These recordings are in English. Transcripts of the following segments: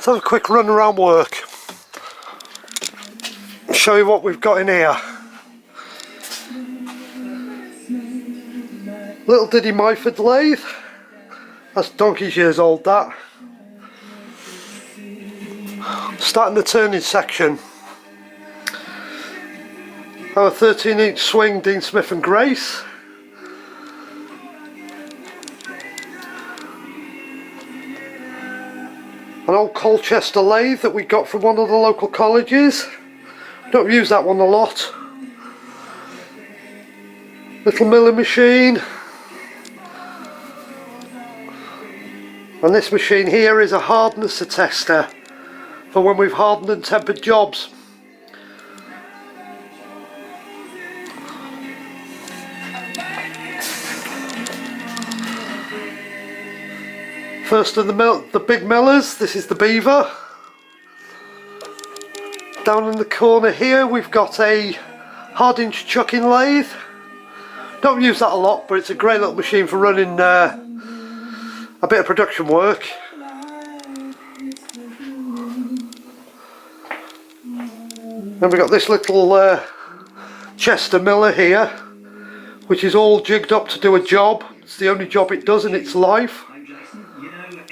Let's have a quick run around work. Show you what we've got in here. Little Diddy Myford lathe. That's donkey's years old, that. Starting the turning section. Our 13-inch swing Dean Smith and Grace. An old Colchester lathe that we got from one of the local colleges. Don't use that one a lot. Little milling machine. And this machine here is a hardness tester for when we've hardened and tempered jobs. First of the big millers, this is the Beaver. Down in the corner here we've got a hard-inch chucking lathe. Don't use that a lot, but it's a great little machine for running a bit of production work. Then we've got this little Chester miller here, which is all jigged up to do a job. It's the only job it does in its life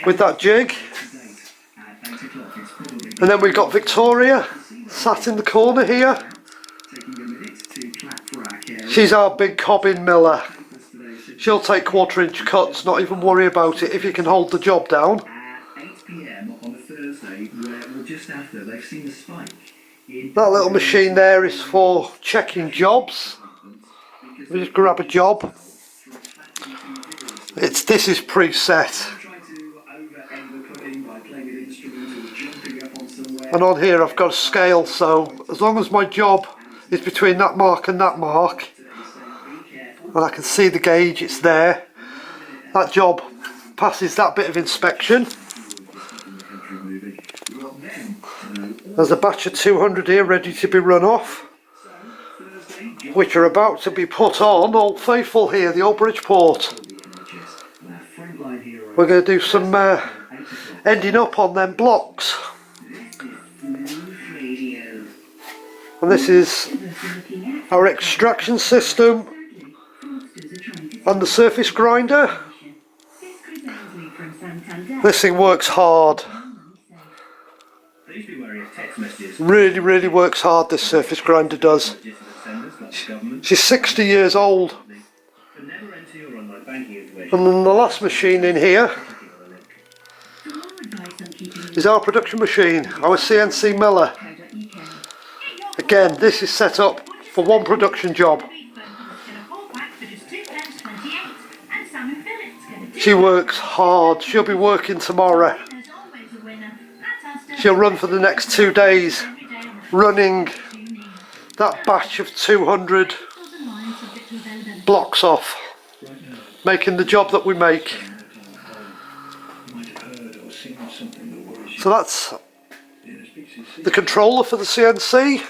with that jig. And then we've got Victoria sat in the corner here. She's our big cobbin miller. She'll take 1/4 inch cuts, not even worry about it if you can hold the job down. That little machine there is for checking jobs. We just grab a job. This is preset. And on here I've got a scale, so as long as my job is between that mark and that mark, and I can see the gauge, it's there, that job passes that bit of inspection. There's a batch of 200 here ready to be run off, which are about to be put on Old Faithful here, the old Bridgeport. We're going to do some ending up on them blocks. And this is our extraction system and the surface grinder. This thing works hard. Really works hard, this surface grinder does. She's 60 years old. And then the last machine in here is our production machine, our CNC miller. Again, this is set up for one production job. She works hard. She'll be working tomorrow. She'll run for the next 2 days, running that batch of 200 blocks off, making the job that we make. So that's the controller for the CNC.